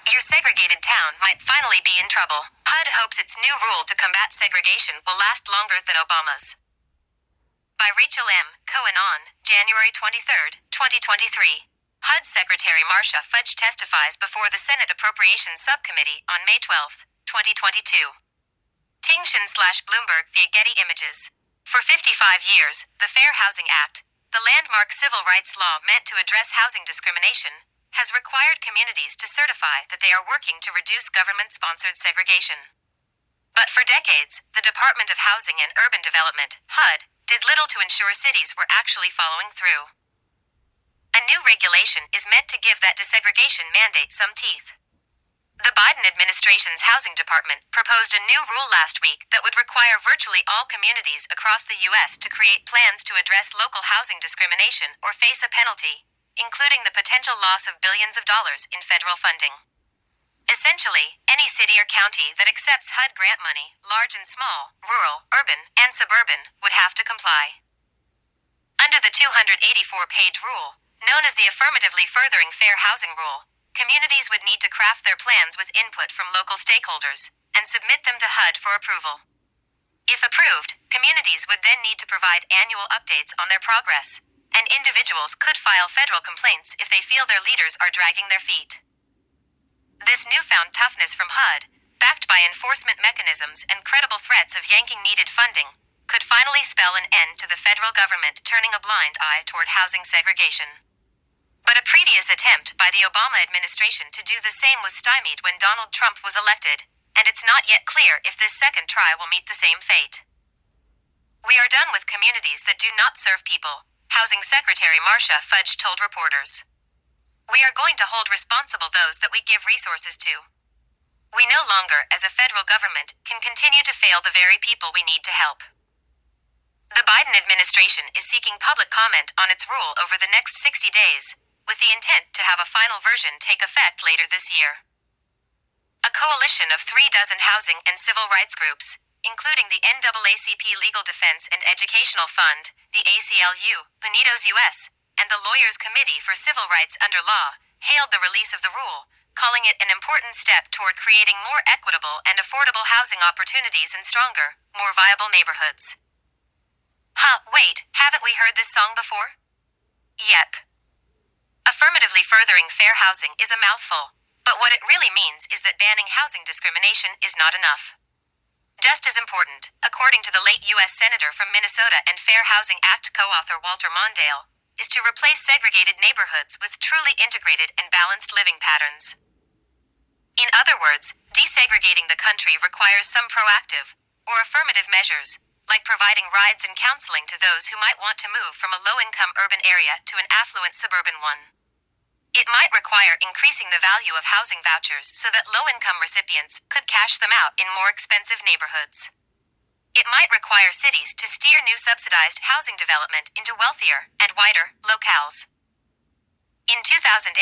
Your segregated town might finally be in trouble. HUD hopes its new rule to combat segregation will last longer than Obama's. By Rachel M. Cohen on January 23, 2023. HUD Secretary Marcia Fudge testifies before the Senate Appropriations Subcommittee on May 12, 2022. Tingshin/Bloomberg via Getty Images. For 55 years, the Fair Housing Act, the landmark civil rights law meant to address housing discrimination, has required communities to certify that they are working to reduce government-sponsored segregation. But for decades, the Department of Housing and Urban Development, HUD, did little to ensure cities were actually following through. A new regulation is meant to give that desegregation mandate some teeth. The Biden administration's housing department proposed a new rule last week that would require virtually all communities across the U.S. to create plans to address local housing discrimination or face a penalty, including the potential loss of billions of dollars in federal funding. Essentially, any city or county that accepts HUD grant money, large and small, rural, urban, and suburban, would have to comply. Under the 284-page rule, known as the Affirmatively Furthering Fair Housing Rule, communities would need to craft their plans with input from local stakeholders and submit them to HUD for approval. If approved, communities would then need to provide annual updates on their progress, and individuals could file federal complaints if they feel their leaders are dragging their feet. This newfound toughness from HUD, backed by enforcement mechanisms and credible threats of yanking needed funding, could finally spell an end to the federal government turning a blind eye toward housing segregation. But a previous attempt by the Obama administration to do the same was stymied when Donald Trump was elected, and it's not yet clear if this second try will meet the same fate. We are done with communities that do not serve people, Housing Secretary Marcia Fudge told reporters. We are going to hold responsible those that we give resources to. We no longer, as a federal government, can continue to fail the very people we need to help. The Biden administration is seeking public comment on its rule over the next 60 days, with the intent to have a final version take effect later this year. A coalition of 36 housing and civil rights groups, including the NAACP Legal Defense and Educational Fund, the ACLU, Unidos US, and the Lawyers Committee for Civil Rights Under Law, hailed the release of the rule, calling it an important step toward creating more equitable and affordable housing opportunities in stronger, more viable neighborhoods. Wait, haven't we heard this song before? Yep. Affirmatively furthering fair housing is a mouthful, but what it really means is that banning housing discrimination is not enough. Just as important, according to the late U.S. Senator from Minnesota and Fair Housing Act co-author Walter Mondale, is to replace segregated neighborhoods with truly integrated and balanced living patterns. In other words, desegregating the country requires some proactive, or affirmative measures, like providing rides and counseling to those who might want to move from a low-income urban area to an affluent suburban one. It might require increasing the value of housing vouchers so that low-income recipients could cash them out in more expensive neighborhoods. It might require cities to steer new subsidized housing development into wealthier and wider locales. In 2008,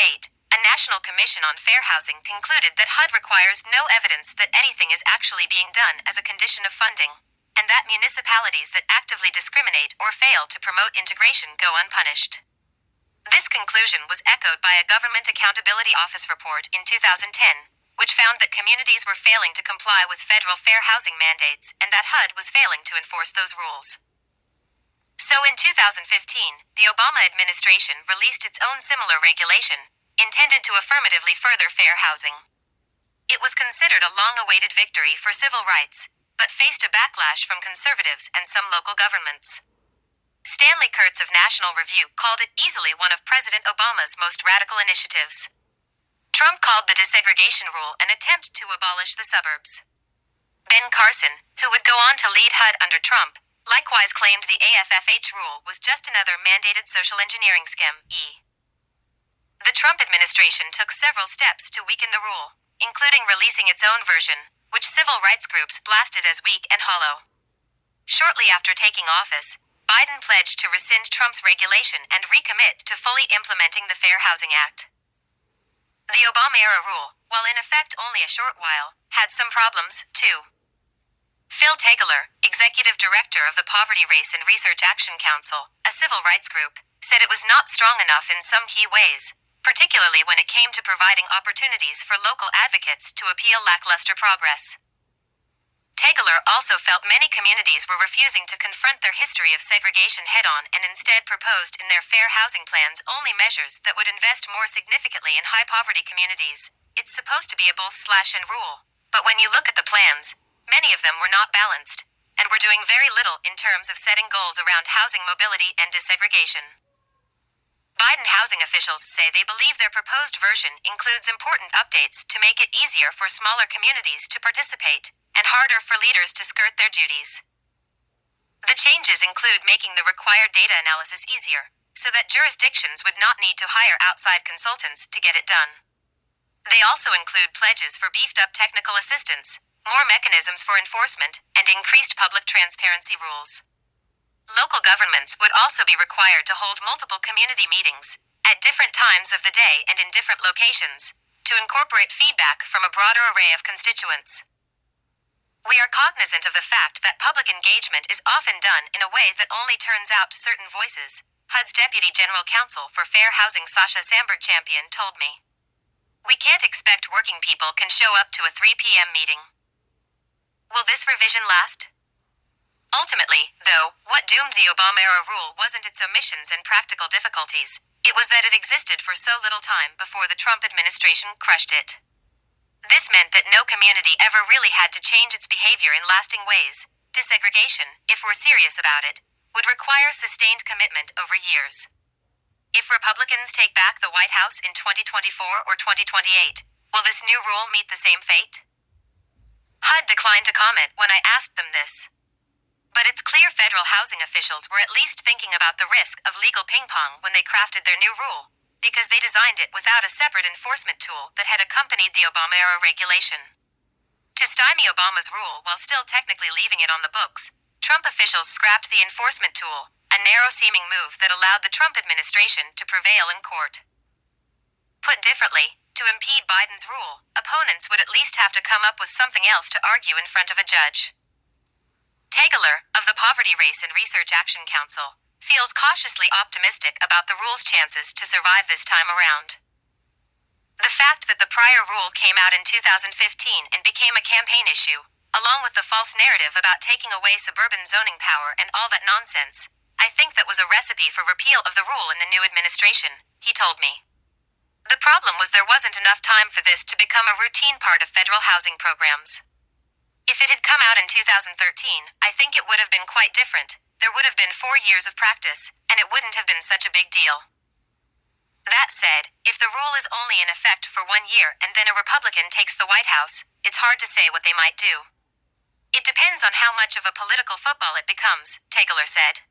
a National Commission on Fair Housing concluded that HUD requires no evidence that anything is actually being done as a condition of funding, and that municipalities that actively discriminate or fail to promote integration go unpunished. This conclusion was echoed by a Government Accountability Office report in 2010, which found that communities were failing to comply with federal fair housing mandates and that HUD was failing to enforce those rules. So in 2015, the Obama administration released its own similar regulation, intended to affirmatively further fair housing. It was considered a long-awaited victory for civil rights, but faced a backlash from conservatives and some local governments. Stanley Kurtz of National Review called it easily one of President Obama's most radical initiatives. Trump called the desegregation rule an attempt to abolish the suburbs. Ben Carson, who would go on to lead HUD under Trump, likewise claimed the AFFH rule was just another mandated social engineering scheme. The Trump administration took several steps to weaken the rule, including releasing its own version, which civil rights groups blasted as weak and hollow. Shortly after taking office, Biden pledged to rescind Trump's regulation and recommit to fully implementing the Fair Housing Act. The Obama-era rule, while in effect only a short while, had some problems, too. Phil Tegeler, executive director of the Poverty Race and Research Action Council, a civil rights group, said it was not strong enough in some key ways, particularly when it came to providing opportunities for local advocates to appeal lackluster progress. Tegeler also felt many communities were refusing to confront their history of segregation head-on and instead proposed in their fair housing plans only measures that would invest more significantly in high-poverty communities. It's supposed to be a both/and rule, but when you look at the plans, many of them were not balanced, and were doing very little in terms of setting goals around housing mobility and desegregation. Biden housing officials say they believe their proposed version includes important updates to make it easier for smaller communities to participate, and harder for leaders to skirt their duties. The changes include making the required data analysis easier, so that jurisdictions would not need to hire outside consultants to get it done. They also include pledges for beefed-up technical assistance, more mechanisms for enforcement, and increased public transparency rules. Local governments would also be required to hold multiple community meetings, at different times of the day and in different locations, to incorporate feedback from a broader array of constituents. We are cognizant of the fact that public engagement is often done in a way that only turns out certain voices, HUD's Deputy General Counsel for Fair Housing Sasha Sambert-Champion told me. We can't expect working people can show up to a 3 p.m. meeting. Will this revision last? Ultimately, though, what doomed the Obama-era rule wasn't its omissions and practical difficulties, it was that it existed for so little time before the Trump administration crushed it. This meant that no community ever really had to change its behavior in lasting ways. Desegregation, if we're serious about it, would require sustained commitment over years. If Republicans take back the White House in 2024 or 2028, will this new rule meet the same fate? HUD declined to comment when I asked them this. But it's clear federal housing officials were at least thinking about the risk of legal ping-pong when they crafted their new rule, because they designed it without a separate enforcement tool that had accompanied the Obama-era regulation. To stymie Obama's rule while still technically leaving it on the books, Trump officials scrapped the enforcement tool, a narrow-seeming move that allowed the Trump administration to prevail in court. Put differently, to impede Biden's rule, opponents would at least have to come up with something else to argue in front of a judge. Tegeler, of the Poverty Race and Research Action Council, feels cautiously optimistic about the rule's chances to survive this time around. The fact that the prior rule came out in 2015 and became a campaign issue, along with the false narrative about taking away suburban zoning power and all that nonsense, I think that was a recipe for repeal of the rule in the new administration, he told me. The problem was there wasn't enough time for this to become a routine part of federal housing programs. If it had come out in 2013, I think it would have been quite different. There would have been 4 years of practice, and it wouldn't have been such a big deal. That said, if the rule is only in effect for 1 year and then a Republican takes the White House, it's hard to say what they might do. It depends on how much of a political football it becomes, Tegeler said.